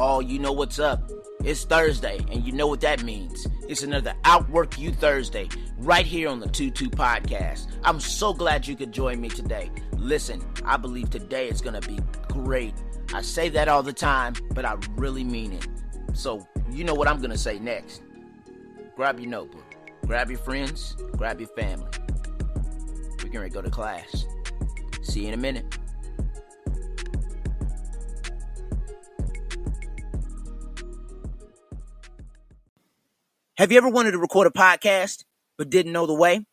Oh, you know what's up. It's Thursday, and you know what that means. It's another Outwork You Thursday, right here on the 2-2 Podcast. I'm so glad you could join me today. Listen, I believe today is going to be great. I say that all the time, but I really mean it. So, you know what I'm going to say next. Grab your notebook, grab your friends, grab your family. We're going to go to class. See you in a minute. Have you ever wanted to record a podcast but didn't know the way?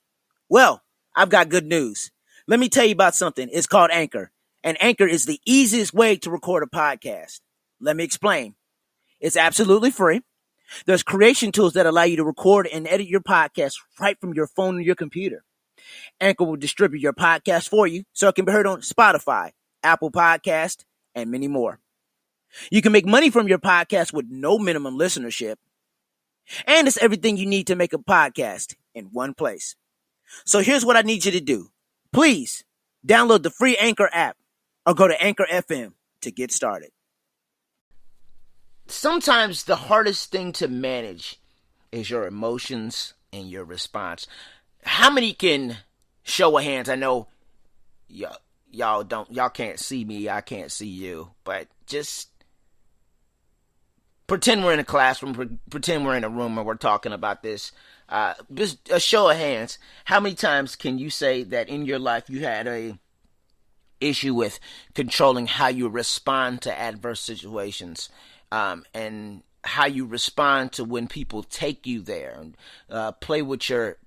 Well, I've got good news. Let me tell you about something. It's called Anchor. And Anchor is the easiest way to record a podcast. Let me explain. It's absolutely free. There's creation tools that allow you to record and edit your podcast right from your phone or your computer. Anchor will distribute your podcast for you so it can be heard on Spotify, Apple Podcast, and many more. You can make money from your podcast with no minimum listenership. And it's everything you need to make a podcast in one place. So here's what I need you to do. Please download the free Anchor app or go to Anchor FM to get started. Sometimes the hardest thing to manage is your emotions and your response. How many can show of hands? I know y'all can't see me, I can't see you, but just pretend we're in a classroom, pretend we're in a room and we're talking about this. Just a show of hands. How many times can you say that in your life you had a issue with controlling how you respond to adverse situations, and how you respond to when people take you there, and play with your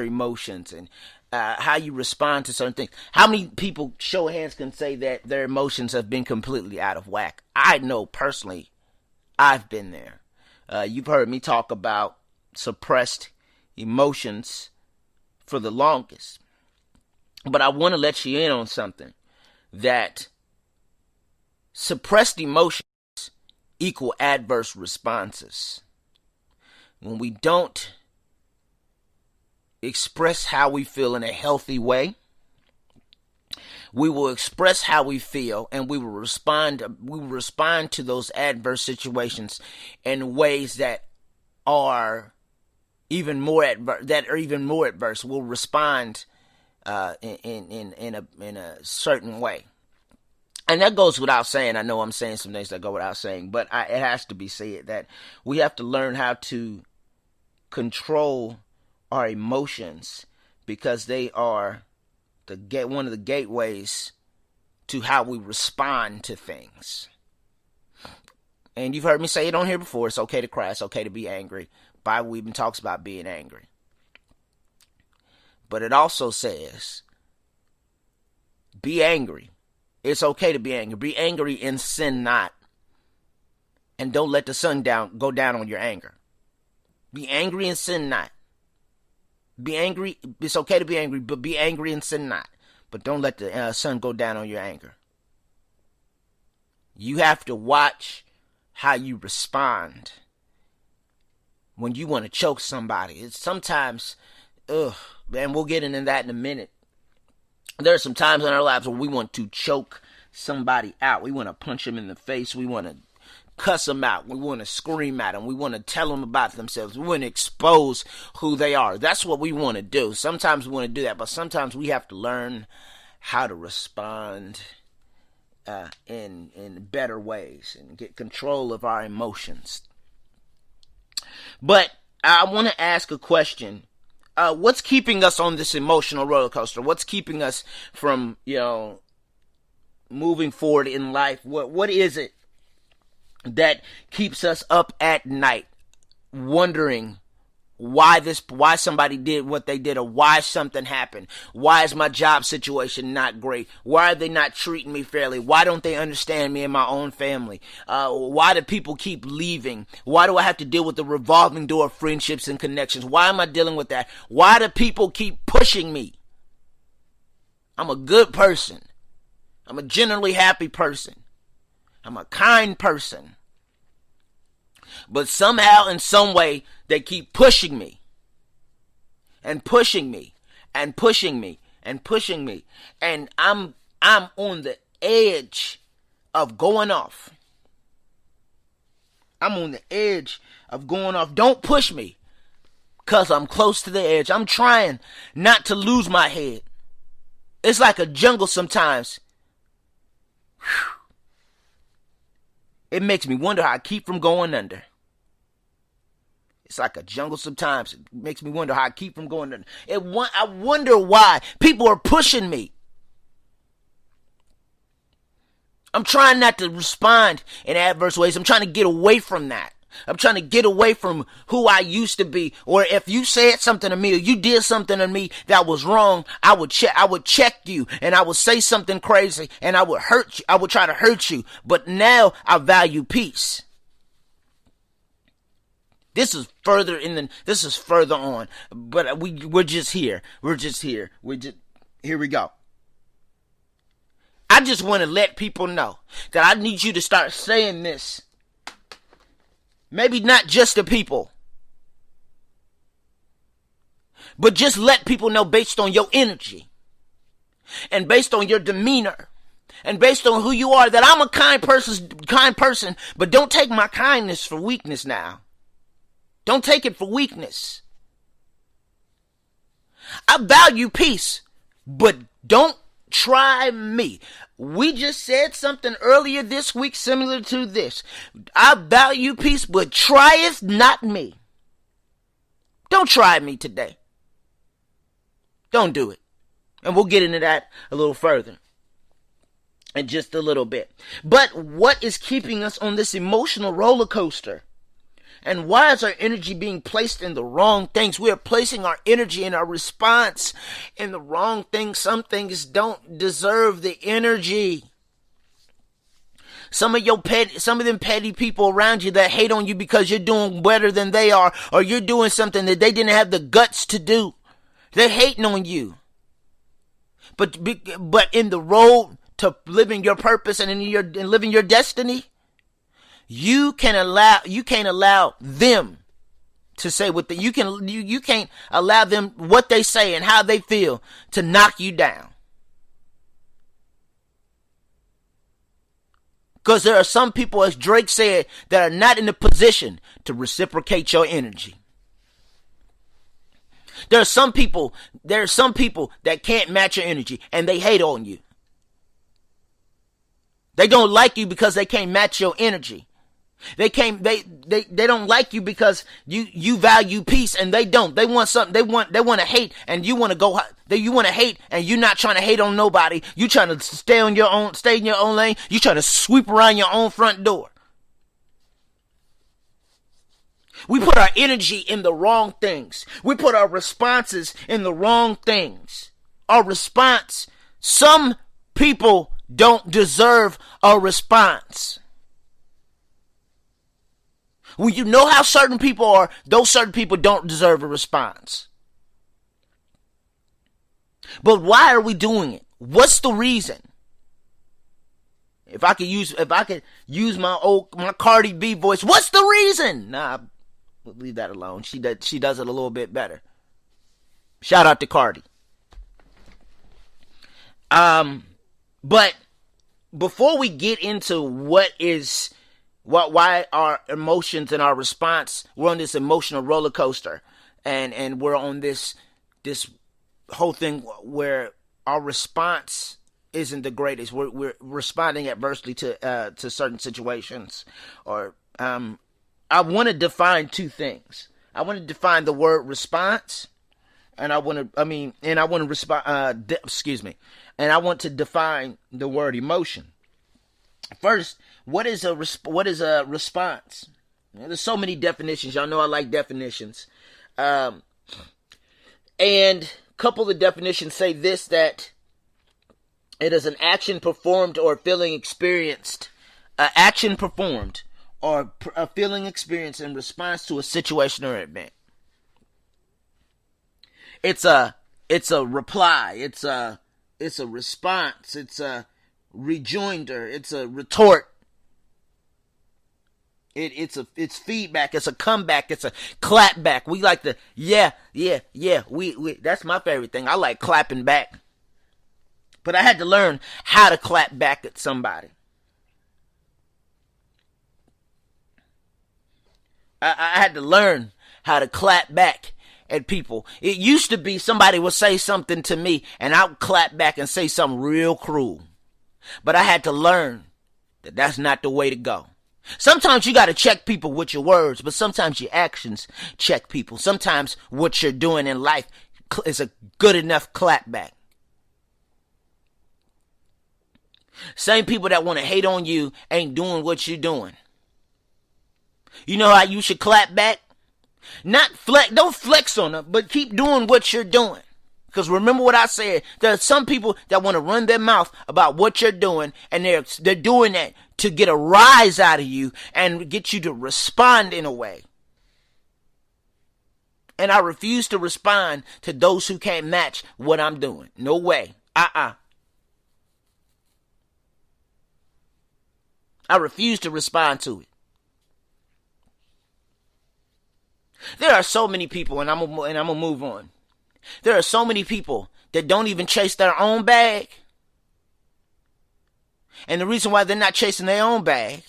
emotions, and how you respond to certain things? How many people, show of hands, can say that their emotions have been completely out of whack? I know personally, I've been there. You've heard me talk about suppressed emotions for the longest. But I want to let you in on something. That suppressed emotions equal adverse responses. When we don't express how we feel in a healthy way, we will express how we feel, and we will respond to those adverse situations in ways that are even more adverse. We'll respond in a certain way. And that goes without saying. I know I'm saying some things that go without saying, but it has to be said that we have to learn how to control our emotions, because they are one of the gateways to how we respond to things. And you've heard me say it on here before. It's okay to cry. It's okay to be angry. The Bible even talks about being angry. But it also says, be angry. It's okay to be angry. Be angry and sin not. And don't let the sun go down on your anger. Be angry and sin not. Be angry. It's okay to be angry, but be angry and sin not. But don't let the sun go down on your anger. You have to watch how you respond when you want to choke somebody. It's sometimes, man, we'll get into that in a minute. There are some times in our lives where we want to choke somebody out. We want to punch them in the face. We want to cuss them out. We want to scream at them. We want to tell them about themselves. We want to expose who they are. That's what we want to do. Sometimes we want to do that, but sometimes we have to learn how to respond in better ways and get control of our emotions. But I want to ask a question. What's keeping us on this emotional roller coaster? What's keeping us from, moving forward in life? What is it that keeps us up at night wondering why somebody did what they did, or why something happened? Why is my job situation not great? Why are they not treating me fairly? Why don't they understand me and my own family? Why do people keep leaving? Why do I have to deal with the revolving door of friendships and connections? Why am I dealing with that? Why do people keep pushing me? I'm a good person. I'm a generally happy person. I'm a kind person. But somehow, in some way, they keep pushing me. And pushing me. And pushing me. And pushing me. And I'm on the edge of going off. I'm on the edge of going off. Don't push me, because I'm close to the edge. I'm trying not to lose my head. It's like a jungle sometimes. Whew. It makes me wonder how I keep from going under. It's like a jungle sometimes. It makes me wonder how I keep from going under. I wonder why people are pushing me. I'm trying not to respond in adverse ways. I'm trying to get away from that. I'm trying to get away from who I used to be. Or if you said something to me or you did something to me that was wrong, I would check you and I would say something crazy and I would hurt you. I would try to hurt you. But now I value peace. This is further on. But we're just here. Here we go. I just want to let people know that I need you to start saying this. Maybe not just to people, but just let people know based on your energy and based on your demeanor and based on who you are that I'm a kind person, but don't take my kindness for weakness now. Don't take it for weakness. I value peace, but don't try me. We just said something earlier this week similar to this. I value peace, but trieth not me. Don't try me today. Don't do it. And we'll get into that a little further in just a little bit. But what is keeping us on this emotional roller coaster? And why is our energy being placed in the wrong things? We are placing our energy and our response in the wrong things. Some things don't deserve the energy. Some of them petty people around you that hate on you because you're doing better than they are, or you're doing something that they didn't have the guts to do. They're hating on you. But in the road to living your purpose and in living your destiny, you can't allow them to say what you can't allow them what they say and how they feel to knock you down. Because there are some people, as Drake said, that are not in a position to reciprocate your energy. There are some people that can't match your energy and they hate on you. They don't like you because they can't match your energy. They don't like you because you value peace and they don't. They want something. They want to hate and you want to go. You want to hate and you're not trying to hate on nobody. You trying to stay in your own lane. You trying to sweep around your own front door. We put our energy in the wrong things. We put our responses in the wrong things. Our response. Some people don't deserve a response. When you know how certain people are, those certain people don't deserve a response. But why are we doing it? What's the reason? If I could use my Cardi B voice, what's the reason? Nah, we'll leave that alone. She does it a little bit better. Shout out to Cardi. But before we get into why our emotions and our response, we're on this emotional roller coaster, and we're on this whole thing where our response isn't the greatest. We're responding adversely to certain situations, or I want to define two things. I want to define the word response, and I want to define the word emotion. First, what is a response? There's so many definitions. Y'all know I like definitions. And a couple of definitions say this, that it is an action performed or a feeling experienced. Action performed or a feeling experienced in response to a situation or event. It's a reply. It's a response. It's a rejoinder. It's a retort. It's feedback. It's a comeback. It's a clap back. We like to yeah. We that's my favorite thing. I like clapping back. But I had to learn how to clap back at somebody. I had to learn how to clap back at people. It used to be somebody would say something to me and I would clap back and say something real cruel. But I had to learn that that's not the way to go. Sometimes you got to check people with your words, but sometimes your actions check people. Sometimes what you're doing in life is a good enough clap back. Same people that want to hate on you ain't doing what you're doing. You know how you should clap back? Don't flex on them, but keep doing what you're doing. Because remember what I said, there are some people that want to run their mouth about what you're doing, and they're doing that to get a rise out of you and get you to respond in a way. And I refuse to respond to those who can't match what I'm doing. No way. I refuse to respond to it. There are so many people, and I'm gonna move on. There are so many people that don't even chase their own bag. And the reason why they're not chasing their own bag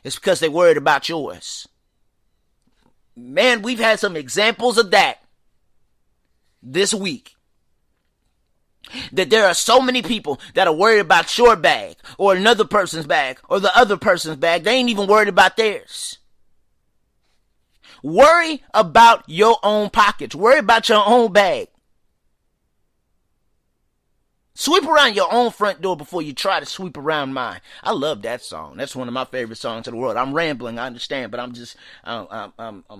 is because they're worried about yours. Man, we've had some examples of that this week. That there are so many people that are worried about your bag or another person's bag or the other person's bag. They ain't even worried about theirs. Worry about your own pockets. Worry about your own bag. Sweep around your own front door before you try to sweep around mine. I love that song. That's one of my favorite songs in the world. I'm rambling, I understand, but I'm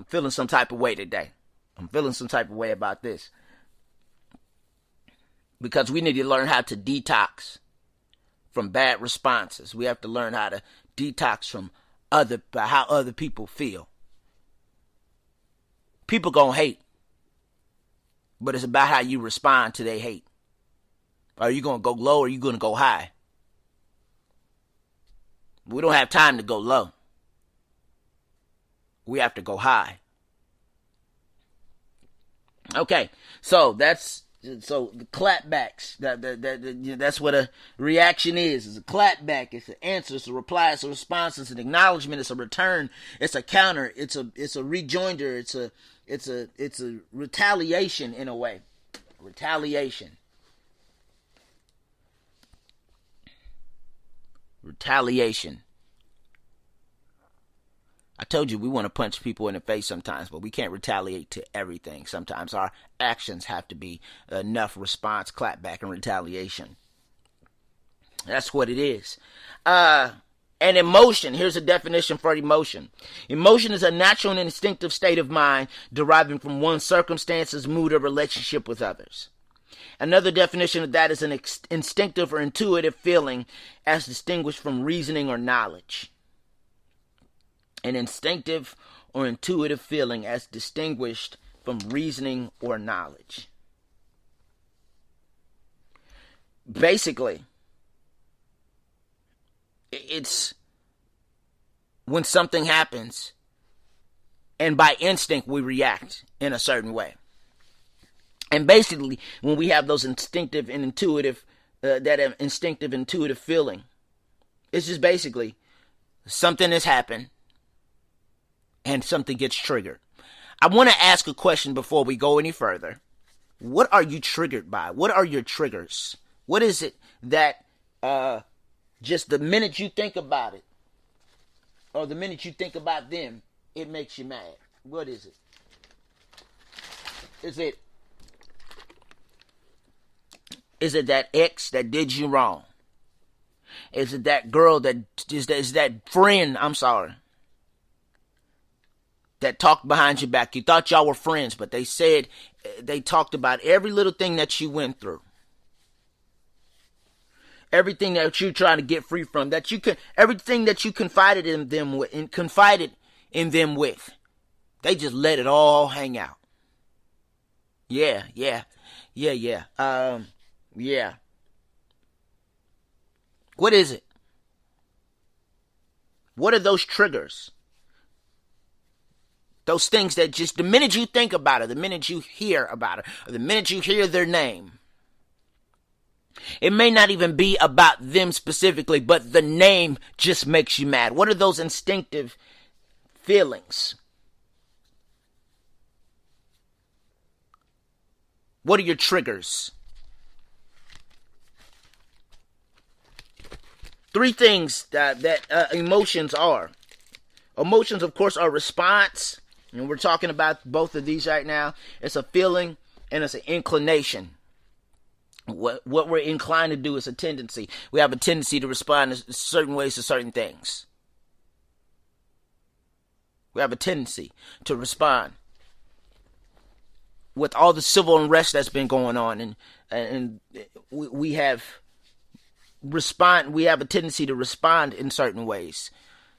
feeling some type of way today. I'm feeling some type of way about this. Because we need to learn how to detox from bad responses. We have to learn how to detox from how other people feel. People gonna hate, but it's about how you respond to their hate. Are you gonna go low or are you gonna go high? We don't have time to go low. We have to go high. Okay, so the clapbacks. That's what a reaction is. It's a clapback. It's an answer. It's a reply. It's a response. It's an acknowledgement. It's a return. It's a counter. It's a rejoinder. It's a retaliation in a way. Retaliation. I told you we want to punch people in the face sometimes, but we can't retaliate to everything. Sometimes our actions have to be enough response, clapback, and retaliation. That's what it is. And emotion. Here's a definition for emotion. Emotion is a natural and instinctive state of mind deriving from one's circumstances, mood, or relationship with others. Another definition of that is an instinctive or intuitive feeling as distinguished from reasoning or knowledge. An instinctive or intuitive feeling as distinguished from reasoning or knowledge. Basically, it's when something happens and by instinct we react in a certain way. And basically, when we have those instinctive and intuitive, that instinctive intuitive feeling, it's just basically something has happened and something gets triggered. I want to ask a question before we go any further. What are you triggered by? What are your triggers? What is it that just the minute you think about it, or the minute you think about them, it makes you mad? What is it? Is it that ex that did you wrong? Is it that girl is that friend, that talked behind your back? You thought y'all were friends, but they talked about every little thing that you went through. Everything that you're trying to get free from, everything that you confided in them with. They just let it all hang out. Yeah. What is it? What are those triggers? Those things that just the minute you think about it, the minute you hear about it, or the minute you hear their name, it may not even be about them specifically, but the name just makes you mad. What are those instinctive feelings What are your triggers? 3 things that emotions are. Emotions, of course, are response. And we're talking about both of these right now. It's a feeling and it's an inclination. What we're inclined to do is a tendency. We have a tendency to respond in certain ways to certain things. We have a tendency to respond. With all the civil unrest that's been going on, and we have a tendency to respond in certain ways.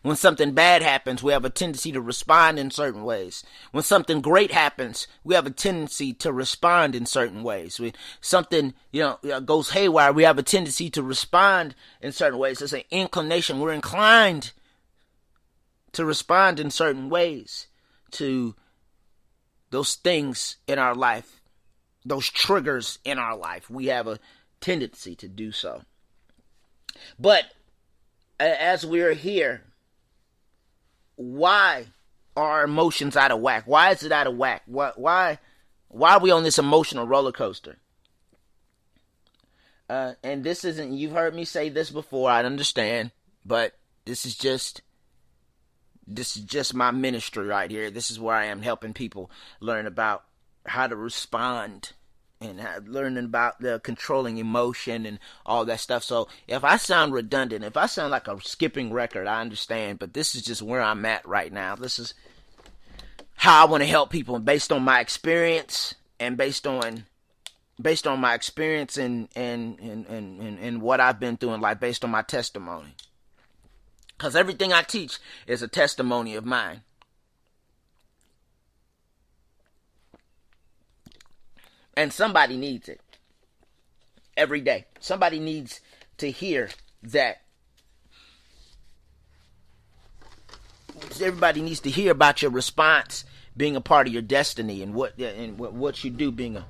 When something bad happens, we have a tendency to respond in certain ways. When something great happens, we have a tendency to respond in certain ways. When something, goes haywire, we have a tendency to respond in certain ways. It's an inclination. We're inclined to respond in certain ways to those things in our life, those triggers in our life. We have a tendency to do so. But as we're here, why are our emotions out of whack? Why is it out of whack? Why are we on this emotional roller coaster? And this isn't, you've heard me say this before, I understand, but this is just my ministry right here. This is where I am helping people learn about how to respond and learning about the controlling emotion and all that stuff. So if I sound redundant, if I sound like a skipping record, I understand, but this is just where I'm at right now. This is how I want to help people based on my experience and based on my experience and what I've been through in life, based on my testimony. Because everything I teach is a testimony of mine. And somebody needs it. Every day. Somebody needs to hear that. Everybody needs to hear about your response being a part of your destiny and what you do being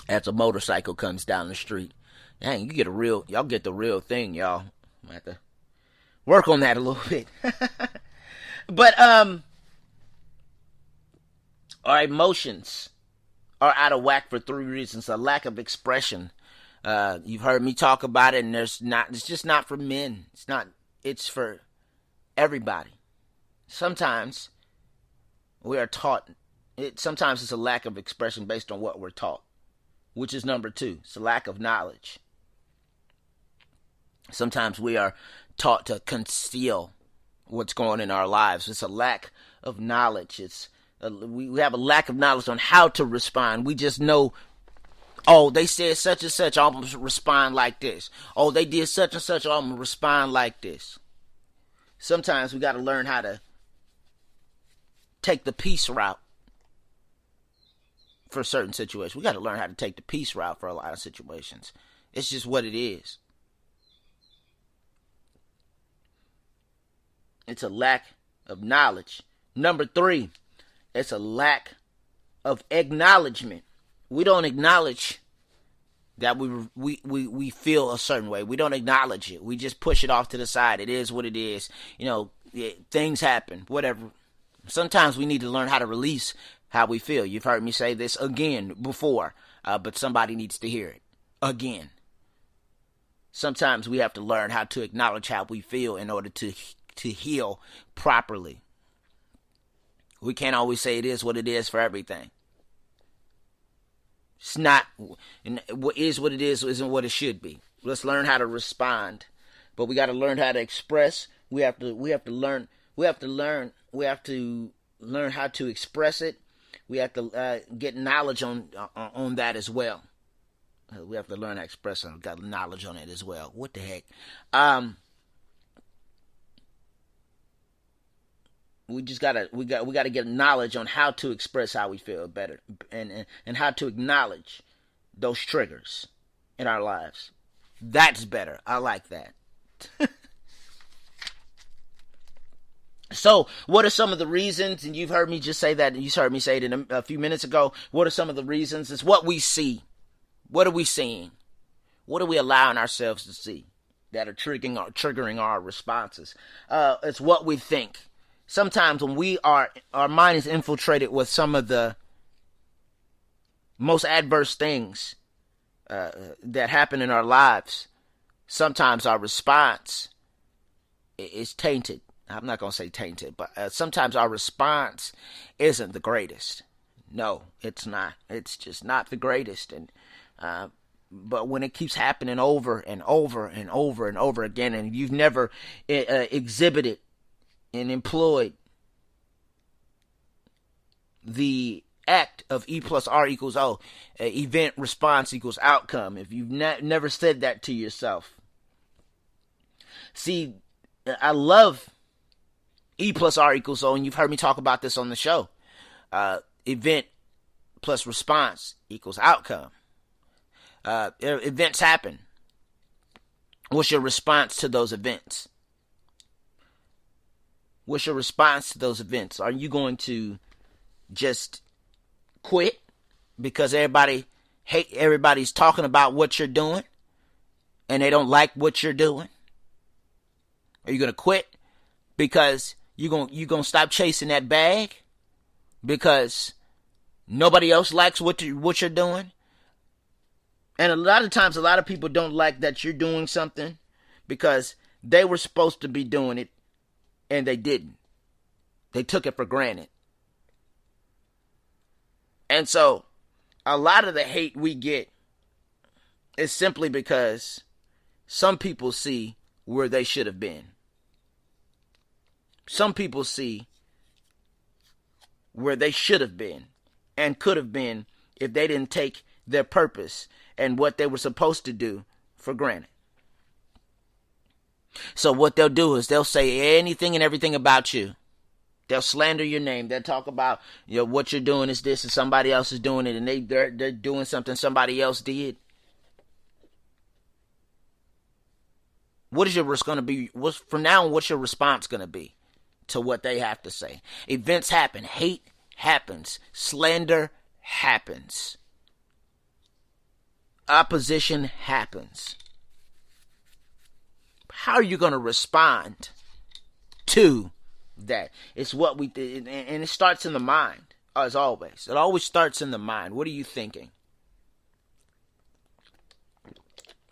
as a motorcycle comes down the street. Dang, y'all get the real thing, y'all. I have to work on that a little bit. But our emotions are out of whack for 3 reasons. A lack of expression. You've heard me talk about it, and it's just not for men. It's for everybody. Sometimes we are taught, sometimes it's a lack of expression based on what we're taught, which is number 2. It's a lack of knowledge. Sometimes we are taught to conceal what's going on in our lives. It's a lack of knowledge. We have a lack of knowledge on how to respond. We just know, oh, they said such and such, I'm going to respond like this. Oh, they did such and such, I'm going to respond like this. Sometimes we got to learn how to take the peace route for certain situations. We got to learn how to take the peace route for a lot of situations. It's just what it is. It's a lack of knowledge. Number 3, it's a lack of acknowledgement. We don't acknowledge that we feel a certain way. We don't acknowledge it. We just push it off to the side. It is what it is. Things happen, whatever. Sometimes we need to learn how to release how we feel. You've heard me say this again before, but somebody needs to hear it again. Sometimes we have to learn how to acknowledge how we feel in order to heal properly. We can't always say it is what it is for everything. It's not, and what is what it is isn't what it should be. Let's learn how to respond, but we got to learn how to express. We have to learn how to express it. We have to get knowledge on that as well. We have to learn how to express it. Got knowledge on it as well. What the heck? We gotta get knowledge on how to express how we feel better, and how to acknowledge those triggers in our lives. That's better. I like that. So, what are some of the reasons? And you've heard me just say that. You heard me say it a few minutes ago. What are some of the reasons? It's what we see. What are we seeing? What are we allowing ourselves to see that are triggering our responses? It's what we think. Sometimes when our mind is infiltrated with some of the most adverse things that happen in our lives, sometimes our response is tainted. I'm not going to say tainted, but sometimes our response isn't the greatest. No, it's not. It's just not the greatest. And but when it keeps happening over and over and over and over again, and you've never exhibited and employed the act of E plus R equals O, event response equals outcome, if you've never said that to yourself. See, I love E plus R equals O, and you've heard me talk about this on the show. Event plus response equals outcome. Events happen. What's your response to those events? What's your response to those events? Are you going to just quit because everybody's talking about what you're doing and they don't like what you're doing? Are you going to quit because you're going to stop chasing that bag because nobody else likes what you're doing? And a lot of times, a lot of people don't like that you're doing something because they were supposed to be doing it and they didn't. They took it for granted. And so, a lot of the hate we get is simply because some people see where they should have been. Some people see where they should have been and could have been if they didn't take their purpose and what they were supposed to do for granted. So what they'll do is they'll say anything and everything about you. They'll slander your name. They'll talk about, what you're doing is this and somebody else is doing it, and they're doing something somebody else did. What is your response going to be? From now on, what's your response going to be to what they have to say? Events happen. Hate happens. Slander happens. Opposition happens. How are you going to respond to that? It's what we did, and it starts in the mind, as always. It always starts in the mind. What are you thinking?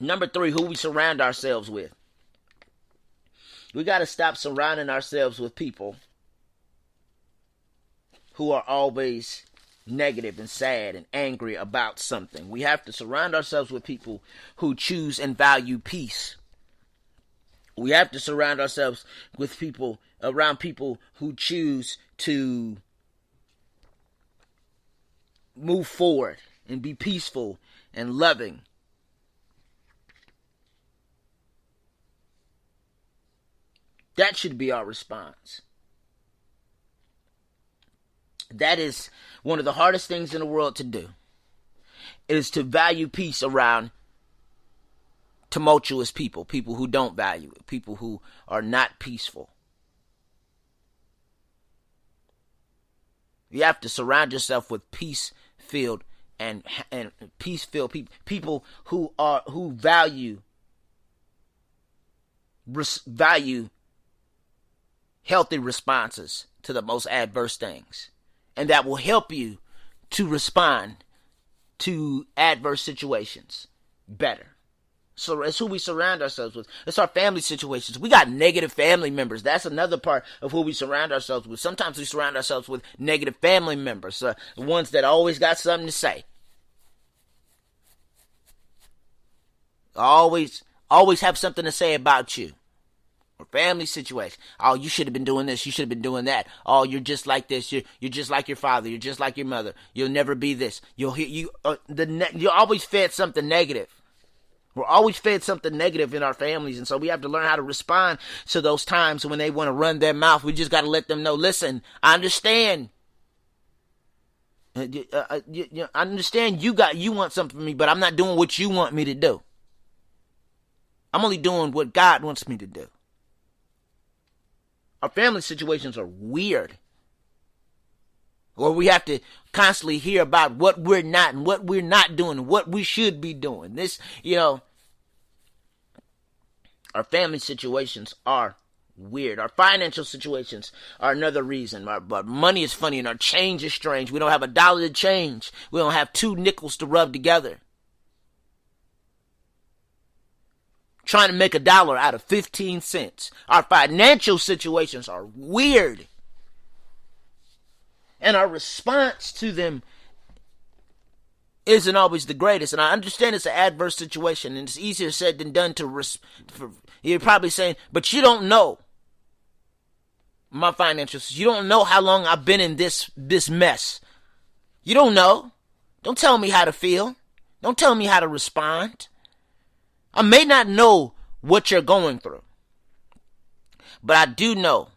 Number 3, who we surround ourselves with. We got to stop surrounding ourselves with people who are always negative and sad and angry about something. We have to surround ourselves with people who choose and value peace. We have to surround ourselves with people who choose to move forward and be peaceful and loving. That should be our response. That is one of the hardest things in the world to do, is to value peace around tumultuous people who don't value it, people who are not peaceful. You have to surround yourself with peace-filled and peace-filled people who value healthy responses to the most adverse things. And that will help you to respond to adverse situations better. So it's who we surround ourselves with. It's our family situations. We got negative family members. That's another part of who we surround ourselves with. Sometimes we surround ourselves with negative family members, the ones that always got something to say. Always have something to say about you. Or family situation. Oh, you should have been doing this. You should have been doing that. Oh, you're just like this. You're just like your father. You're just like your mother. You'll never be this. You're always fed something negative. We're always fed something negative in our families, and so we have to learn how to respond to those times when they want to run their mouth. We just got to let them know, listen, I understand. I understand you want something from me, but I'm not doing what you want me to do. I'm only doing what God wants me to do. Our family situations are weird. Or we have to constantly hear about what we're not and what we're not doing and what we should be doing. Our family situations are weird. Our financial situations are another reason. Our money is funny and our change is strange. We don't have $1 to change. We don't have 2 nickels to rub together. Trying to make $1 out of 15 cents. Our financial situations are weird. And our response to them isn't always the greatest. And I understand it's an adverse situation and it's easier said than done you're probably saying, but you don't know my financials. You don't know how long I've been in this mess. You don't know. Don't tell me how to feel. Don't tell me how to respond. I may not know what you're going through, but I do know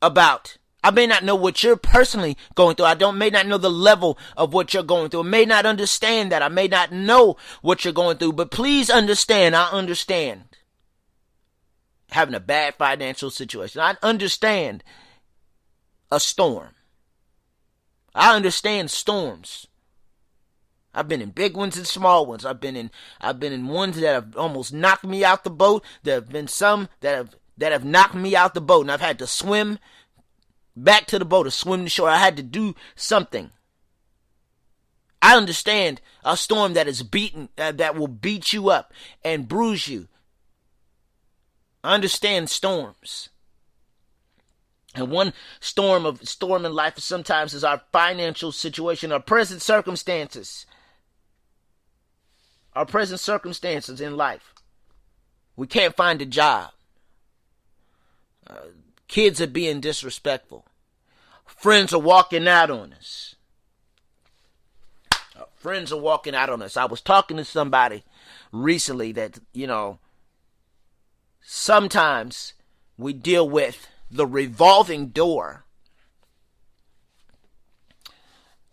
I may not know what you're personally going through. May not know the level of what you're going through. I may not understand that. I may not know what you're going through, but please understand, I understand having a bad financial situation. I understand a storm. I understand storms. I've been in big ones and small ones. I've been in ones that have almost knocked me out the boat. There have been some that have knocked me out the boat, and I've had to swim back to the boat or swim to shore. I had to do something. I understand a storm that is that will beat you up and bruise you. I understand storms. And one storm in life sometimes is our financial situation, our present circumstances. Our present circumstances in life. We can't find a job. Kids are being disrespectful. Friends are walking out on us. Friends are walking out on us. I was talking to somebody recently that, sometimes we deal with the revolving door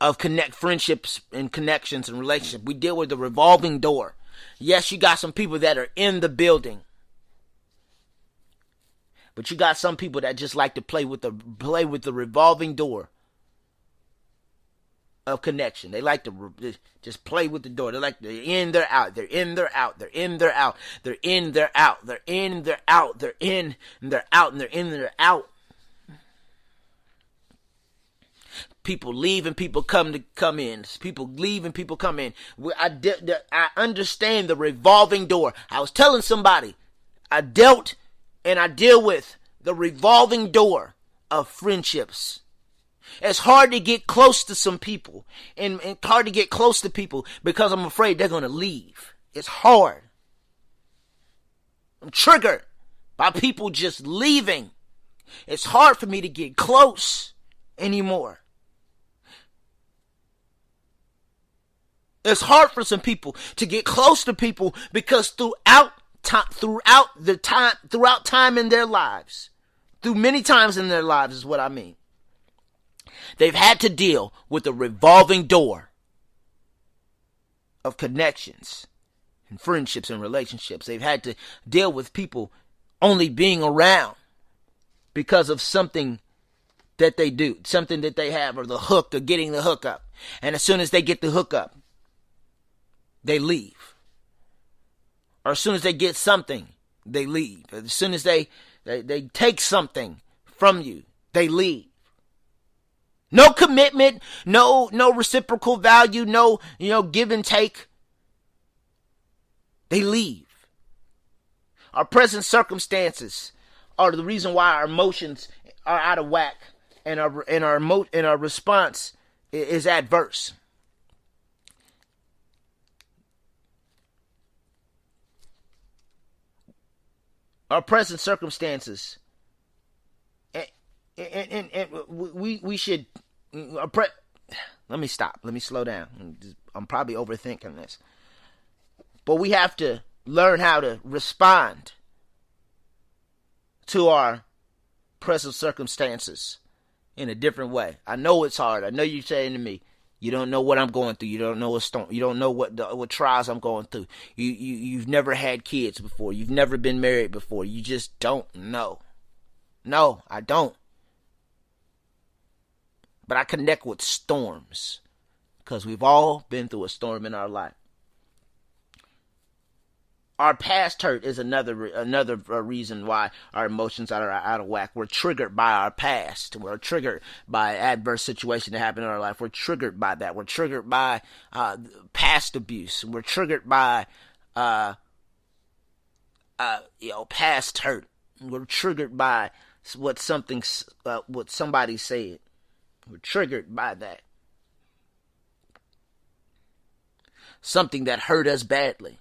of friendships and connections and relationships. We deal with the revolving door. Yes, you got some people that are in the building, but you got some people that just like to play with the revolving door of connection. They like to just play with the door. They're in, they're out. They're in, they're out. They're in, they're out. They're in, they're out. They're in, they're out. They're in, and they're out. And they're in, and they're out. People leave and people come in. People leave and people come in. I understand the revolving door. I was telling somebody, I dealt and I deal with the revolving door of friendships. It's hard to get close to some people. And it's hard to get close to people because I'm afraid they're going to leave. It's hard. I'm triggered by people just leaving. It's hard for me to get close anymore. It's hard for some people to get close to people because throughout time in their lives, through many times in their lives is what I mean, they've had to deal with a revolving door of connections and friendships and relationships. They've had to deal with people only being around because of something that they do, something that they have, or the hook, or getting the hookup. And as soon as they get the hookup, they leave. Or as soon as they get something, they leave. As soon as they take something from you, they leave. No commitment, no reciprocal value, no give and take. They leave. Our present circumstances are the reason why our emotions are out of whack and our response is adverse. Our present circumstances, and we should. Let me stop. Let me slow down. I'm probably overthinking this, but we have to learn how to respond to our present circumstances in a different way. I know it's hard. I know you're saying to me, you don't know what I'm going through. You don't know a storm. You don't know what trials I'm going through. You've never had kids before. You've never been married before. You just don't know. No, I don't. But I connect with storms because we've all been through a storm in our life. Our past hurt is another reason why our emotions are out of whack. We're triggered by our past. We're triggered by adverse situation that happened in our life. We're triggered by that. We're triggered by past abuse. We're triggered by past hurt. We're triggered by what somebody said. We're triggered by that. Something that hurt us badly.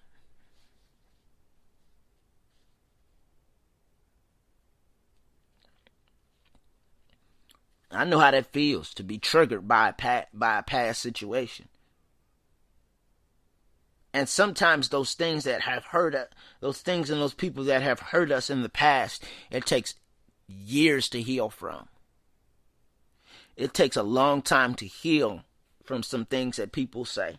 I know how that feels to be triggered by a past situation. And sometimes those things that have hurt us, those things and those people that have hurt us in the past, it takes years to heal from. It takes a long time to heal from some things that people say.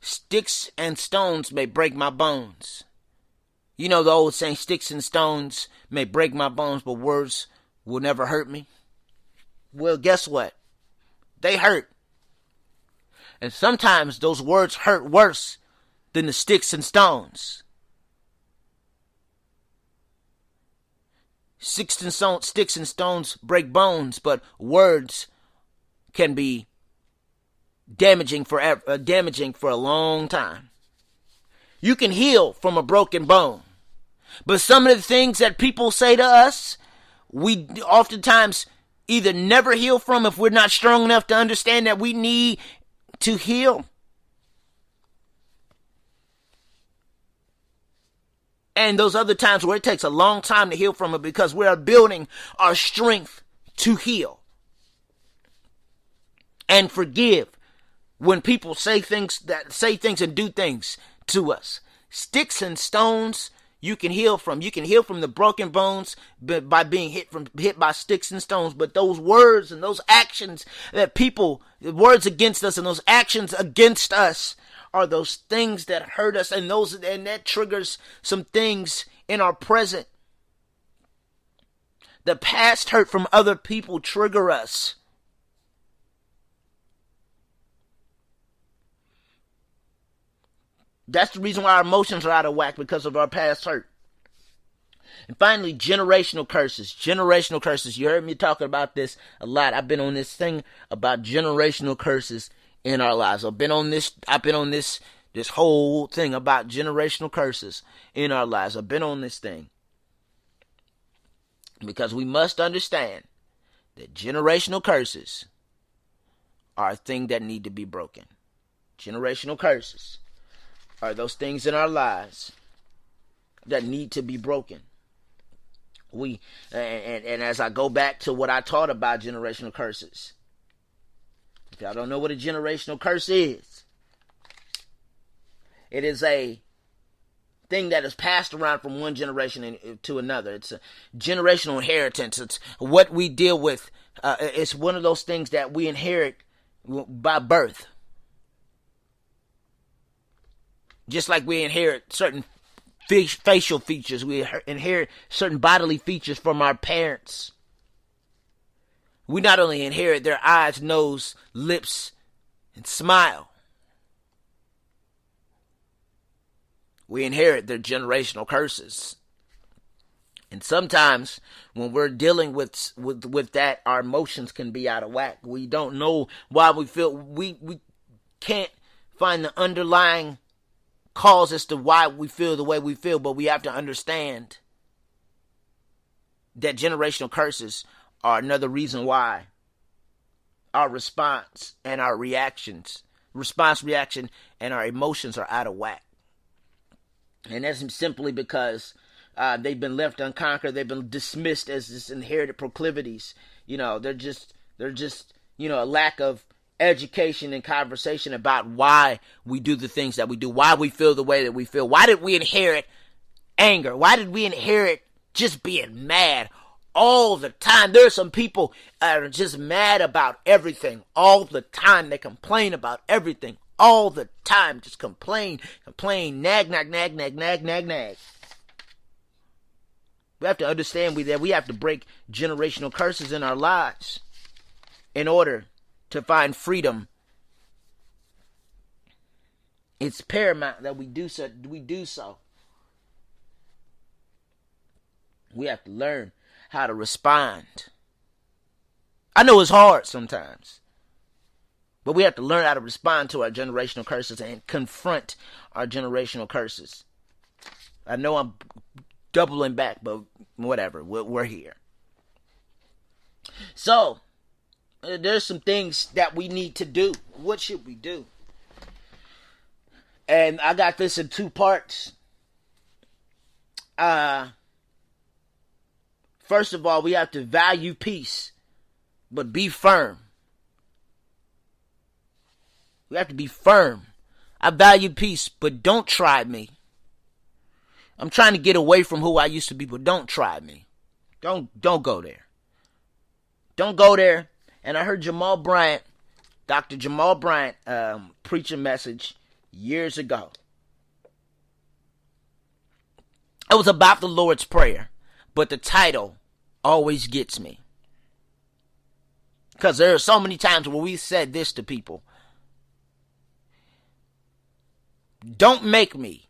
Sticks and stones may break my bones. You know the old saying, sticks and stones may break my bones, but words will never hurt me. Well, guess what? They hurt. And sometimes those words hurt worse than the sticks and stones. Sticks and stones break bones, but words can be damaging for a long time. You can heal from a broken bone, but some of the things that people say to us, we oftentimes either never heal from if we're not strong enough to understand that we need to heal. And those other times where it takes a long time to heal from it because we are building our strength to heal and forgive when people say things and do things to us. Sticks and stones you can heal from. You can heal from the broken bones by being hit by sticks and stones. But those words and those actions that people, the words against us and those actions against us are those things that hurt us, and that triggers some things in our present. The past hurt from other people trigger us. That's the reason why our emotions are out of whack, because of our past hurt. And finally, generational curses. Generational curses. You heard me talking about this a lot. I've been on this thing about generational curses in our lives. I've been on this whole thing about generational curses in our lives. I've been on this thing. Because we must understand that generational curses are a thing that need to be broken. Generational curses are those things in our lives that need to be broken. And as I go back to what I taught about generational curses, if y'all don't know what a generational curse is, it is a thing that is passed around from one generation to another. It's a generational inheritance. It's what we deal with. It's one of those things that we inherit by birth. Just like we inherit certain facial features, we inherit certain bodily features from our parents. We not only inherit their eyes, nose, lips, and smile, we inherit their generational curses. And sometimes when we're dealing with that, our emotions can be out of whack. We don't know why we feel, we can't find the underlying cause as to why we feel the way we feel, but we have to understand that generational curses are another reason why our response, and our reaction, and our emotions are out of whack. And that's simply because they've been left unconquered. They've been dismissed as this inherited proclivities. They're just a lack of education and conversation about why we do the things that we do, why we feel the way that we feel. Why did we inherit anger? Why did we inherit just being mad all the time? There are some people that are just mad about everything all the time. They complain about everything all the time. Just complain, nag. We have to understand that we have to break generational curses in our lives in order to find freedom It's paramount that we do so. We have to learn how to respond. I know it's hard sometimes, but we have to learn how to respond to our generational curses and confront our generational curses. I know I'm doubling back, but whatever. We're here. So, there's some things that we need to do. What should we do? And I got this in 2 parts. First of all, we have to value peace, but be firm. We have to be firm. I value peace, but don't try me. I'm trying to get away from who I used to be, but don't try me. Don't go there. Don't go there. And I heard Dr. Jamal Bryant, preach a message years ago. It was about the Lord's Prayer, but the title always gets me. Because there are so many times where we said this to people. Don't make me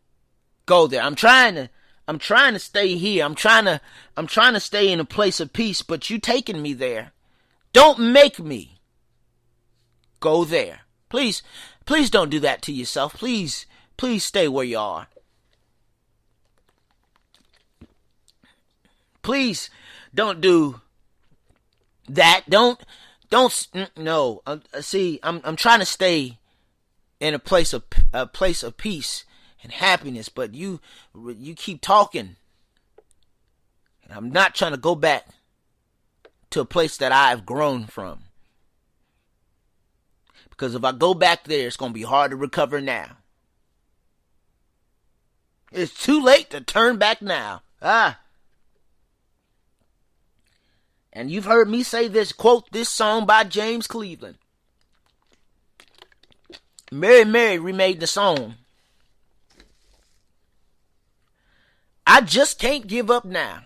go there. I'm trying to stay here. I'm trying to stay in a place of peace, but you taking me there. Don't make me go there. Please don't do that to yourself. Please stay where you are. Please don't do that. Don't no. See, I'm trying to stay in a place of peace and happiness, but you keep talking. And I'm not trying to go back to a place that I've grown from. Because if I go back there, it's going to be hard to recover now. It's too late to turn back now. And you've heard me say this, quote this song by James Cleveland. Mary Mary remade the song. I just can't give up now.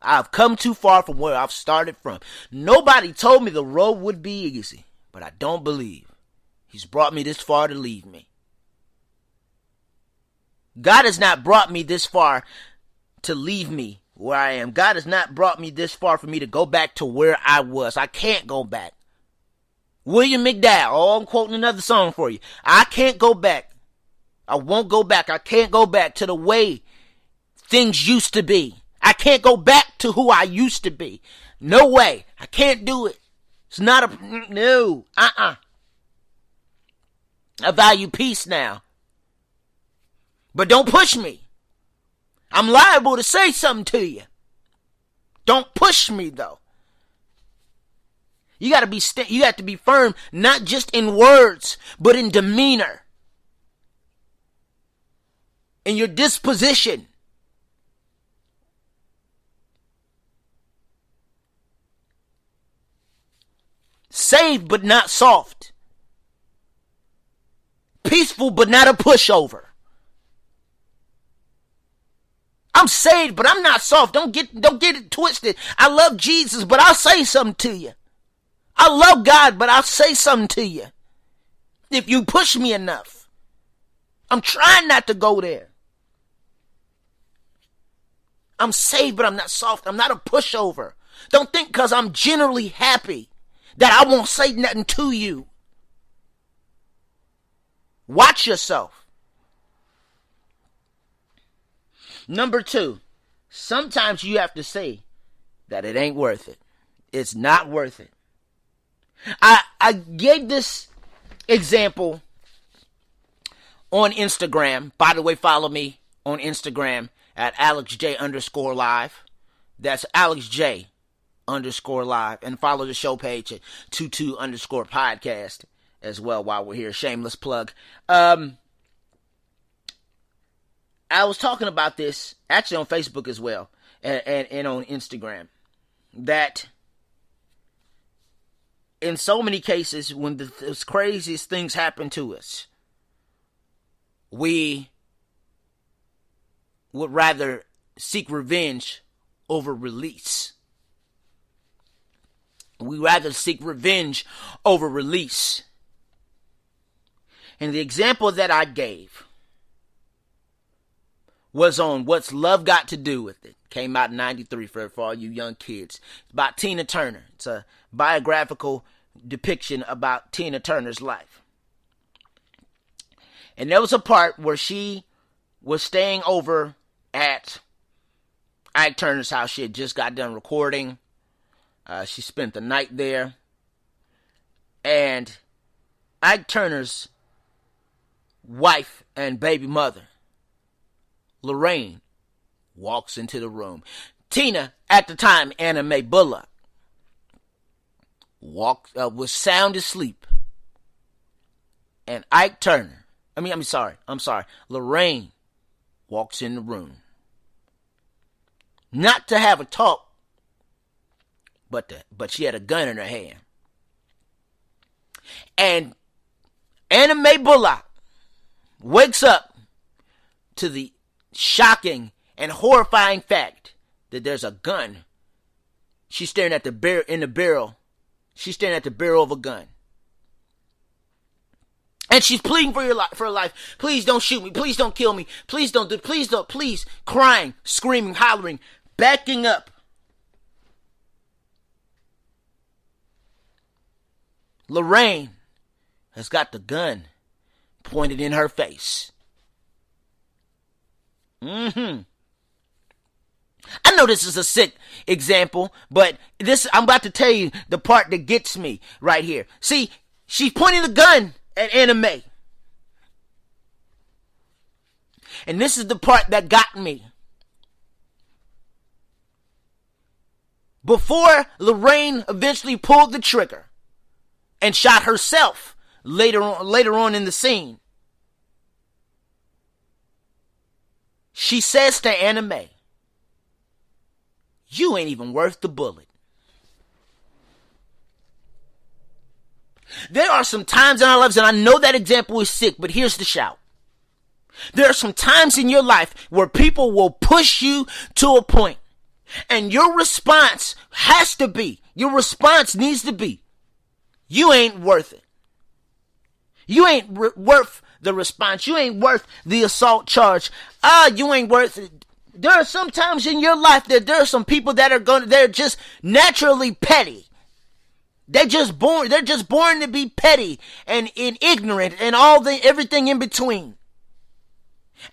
I've come too far from where I've started from. Nobody told me the road would be easy, but I don't believe He's brought me this far to leave me. God has not brought me this far to leave me where I am. God has not brought me this far for me to go back to where I was. I can't go back. William McDowell. Oh, I'm quoting another song for you. I can't go back. I won't go back. I can't go back to the way things used to be. I can't go back to who I used to be. No way. I can't do it. It's not a... No. I value peace now. But don't push me. I'm liable to say something to you. Don't push me, though. You got to be firm, not just in words, but in demeanor, in your disposition. Saved but not soft. Peaceful but not a pushover. I'm saved, but I'm not soft. Don't get it twisted. I love Jesus, but I'll say something to you. I love God, but I'll say something to you if you push me enough. I'm trying not to go there. I'm saved, but I'm not soft. I'm not a pushover. Don't think because I'm generally happy that I won't say nothing to you. Watch yourself. Number 2, sometimes you have to say that it ain't worth it. It's not worth it. I gave this example on Instagram. By the way, follow me on Instagram at AlexJ_live. That's AlexJ_live. And follow the show page at 22_podcast as well while we're here. Shameless plug. I was talking about this actually on Facebook as well and on Instagram, that in so many cases when the craziest things happen to us, we would rather seek revenge over release. We rather seek revenge over release. And the example that I gave was on What's Love Got to Do with It. Came out in 93 for all you young kids. It's about Tina Turner. It's a biographical depiction about Tina Turner's life. And there was a part where she was staying over at Ike Turner's house. She had just got done recording. She spent the night there. And Ike Turner's wife and baby mother, Lorraine, walks into the room. Tina, at the time, Anna Mae Bullock, was sound asleep. And Ike Turner, Lorraine walks in the room. Not to have a talk, but she had a gun in her hand. And Anna Mae Bullock wakes up to the shocking and horrifying fact that there's a gun. She's staring at the barrel. She's staring at the barrel of a gun. And she's pleading for her life. Please don't shoot me. Please don't kill me. Please don't. Please. Crying, screaming, hollering, backing up. Lorraine has got the gun pointed in her face. I know this is a sick example, but I'm about to tell you the part that gets me right here. See, she's pointing the gun at Anna Mae. And this is the part that got me. Before Lorraine eventually pulled the trigger and shot herself later on in the scene, she says to Anna Mae, "You ain't even worth the bullet." There are some times in our lives, and I know that example is sick, but here's the shout. There are some times in your life where people will push you to a point, and your response needs to be, you ain't worth it. You ain't worth the response. You ain't worth the assault charge. You ain't worth it. There are some times in your life that there are some people that they're just naturally petty. They're just born to be petty and ignorant and everything in between.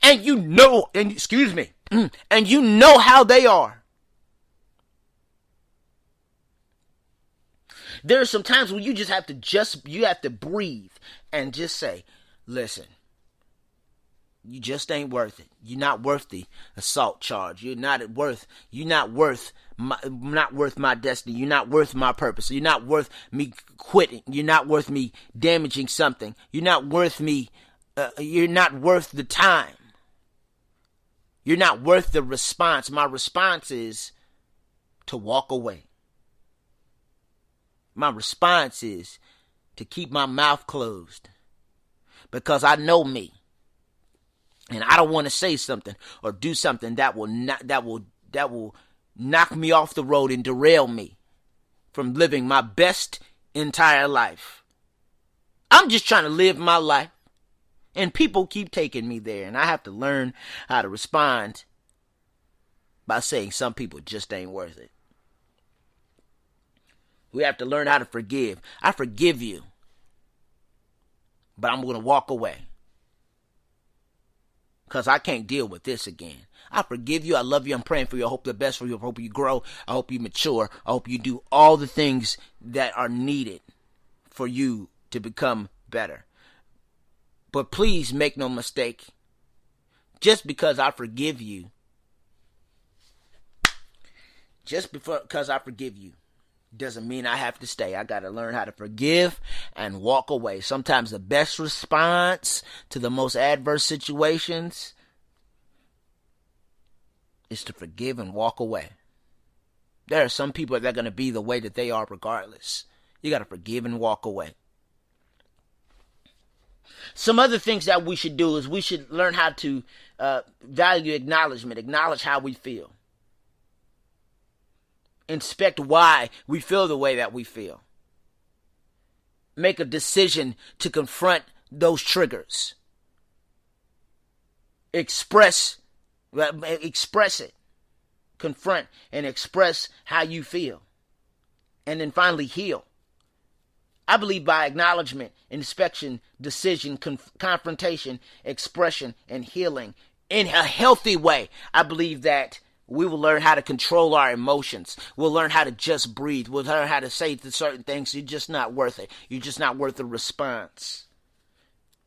And you know how they are. There are some times when you have to breathe and just say, listen, you just ain't worth it. You're not worth the assault charge. You're not worth my destiny. You're not worth my purpose. You're not worth me quitting. You're not worth me damaging something. You're not worth me. You're not worth the time. You're not worth the response. My response is to walk away. My response is to keep my mouth closed, because I know me. And I don't want to say something or do something that will knock me off the road and derail me from living my best entire life. I'm just trying to live my life, and people keep taking me there, and I have to learn how to respond by saying some people just ain't worth it. We have to learn how to forgive. I forgive you, but I'm going to walk away, because I can't deal with this again. I forgive you. I love you. I'm praying for you. I hope the best for you. I hope you grow. I hope you mature. I hope you do all the things that are needed for you to become better. But please make no mistake. Just because I forgive you, doesn't mean I have to stay. I got to learn how to forgive and walk away. Sometimes the best response to the most adverse situations is to forgive and walk away. There are some people that are going to be the way that they are regardless. You got to forgive and walk away. Some other things that we should do is we should learn how to value acknowledgement, acknowledge how we feel. Inspect why we feel the way that we feel. Make a decision to confront those triggers. Express it. Confront and express how you feel. And then finally heal. I believe by acknowledgement, inspection, decision, confrontation, expression, and healing in a healthy way, I believe that we will learn how to control our emotions. We'll learn how to just breathe. We'll learn how to say to certain things, you're just not worth it. You're just not worth the response.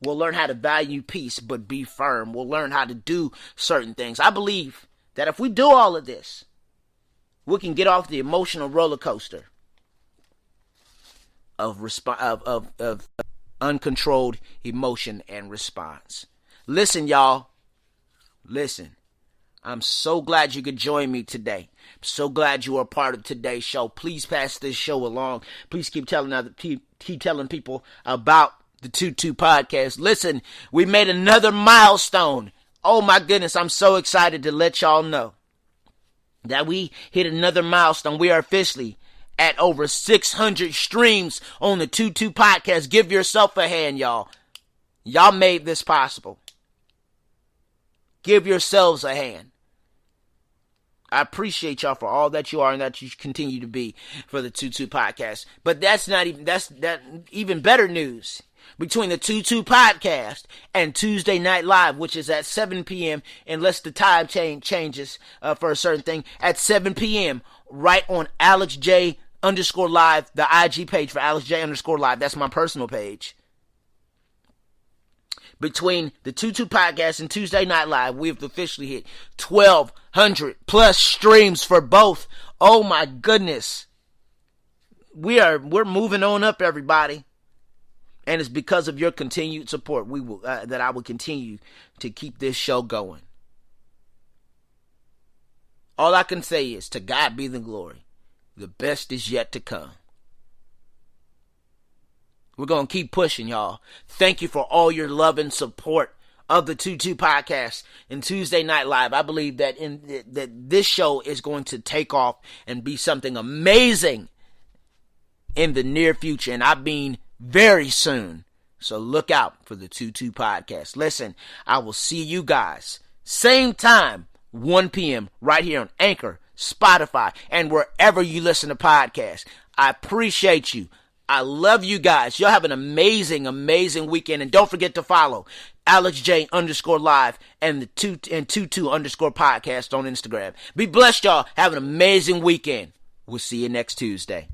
We'll learn how to value peace, but be firm. We'll learn how to do certain things. I believe that if we do all of this, we can get off the emotional roller coaster of uncontrolled emotion and response. Listen, y'all. Listen. I'm so glad you could join me today. I'm so glad you are part of today's show. Please pass this show along. Please keep telling people about the 22 podcast. Listen, we made another milestone. Oh my goodness, I'm so excited to let y'all know that we hit another milestone. We are officially at over 600 streams on the 22 podcast. Give yourself a hand, y'all. Y'all made this possible. Give yourselves a hand. I appreciate y'all for all that you are and that you continue to be for the 22 podcast. But that's even better news. Between the 22 podcast and Tuesday Night Live, which is at 7 p.m. unless the time changes for a certain thing, at 7 p.m. right on AlexJ_Live, the IG page for AlexJ_Live. That's my personal page. Between the 22 podcast and Tuesday Night Live, we've officially hit 1,200 plus streams for both. Oh my goodness. We're moving on up, everybody. And it's because of your continued support that I will continue to keep this show going. All I can say is, to God be the glory. The best is yet to come. We're going to keep pushing, y'all. Thank you for all your love and support of the 22 podcast and Tuesday Night Live. I believe that that this show is going to take off and be something amazing in the near future. And I mean very soon. So look out for the 22 podcast. Listen, I will see you guys same time, 1 p.m. right here on Anchor, Spotify, and wherever you listen to podcasts. I appreciate you. I love you guys. Y'all have an amazing, amazing weekend. And don't forget to follow AlexJ_Live and the 22_podcast on Instagram. Be blessed, y'all. Have an amazing weekend. We'll see you next Tuesday.